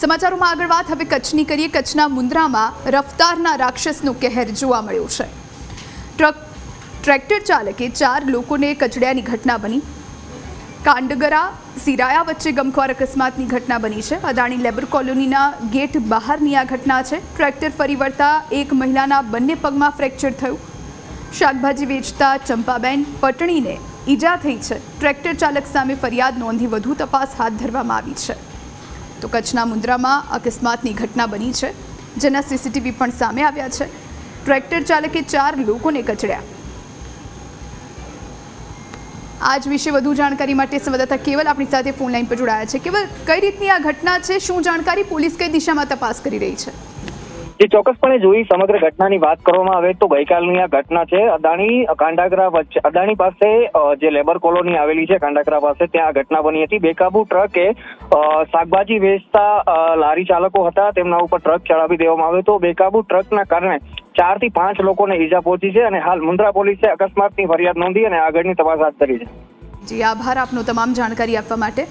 સમાચારોમાં આગળ વાત હવે કચ્છની કરીએ। કચ્છના મુન્દ્રામાં રફતારના રાક્ષસનો કહેર જોવા મળ્યો છે। ટ્રેક્ટર ચાલકે 4 લોકોને કચડ્યાની ઘટના બની। કાંડગરા સિરાયા વચ્ચે ગમખ્વાર અકસ્માતની ઘટના બની છે। અદાણી લેબર કોલોનીના ગેટ બહારની આ ઘટના છે। ટ્રેક્ટર ફરી વળતા એક મહિલાના બંને પગમાં ફ્રેક્ચર થયું। શાકભાજી વેચતા ચંપાબેન પટણીને ઈજા થઈ છે। ટ્રેક્ટર ચાલક સામે ફરિયાદ નોંધી વધુ તપાસ હાથ ધરવામાં આવી છે। તો કચ્છના મુન્દ્રામાં અકસ્માતની ઘટના બની છે, જેના સીસીટીવી પણ સામે આવ્યા છે। ટ્રેક્ટર ચાલકે 4 લોકોને કચડ્યા। આજ વિશે વધુ જાણકારી માટે સંવાદદાતા કેવલ આપણી સાથે ફોન લાઈન પર જોડાયા છે। કેવલ, કઈ રીતની આ ઘટના છે, શું જાણકારી, પોલીસ કઈ દિશામાં તપાસ કરી રહી છે? જે ચોક્કસપણે જોઈ સમગ્ર ઘટનાની વાત કરવામાં આવે તો ગઈકાલની આ ઘટના છે। અદાણી કાંડાગરા વચ્ચે, અદાણી પાસે જે લેબર કોલોની આવેલી છે કાંડાગરા પાસે, ત્યાં આ ઘટના બની હતી। બેકાબુ ટ્રકે શાકભાજી વેચતા લારી ચાલકો હતા, તેમના ઉપર ટ્રક ચડાવી દેવામાં આવ્યો હતો। બેકાબુ ટ્રકના કારણે 4 થી 5 લોકોને ઈજા પહોંચી છે અને હાલ મુન્દ્રા પોલીસે અકસ્માતની ફરિયાદ નોંધી અને આગળની તપાસ હાથ ધરી છે। જી, આભાર આપનો તમામ જાણકારી આપવા માટે।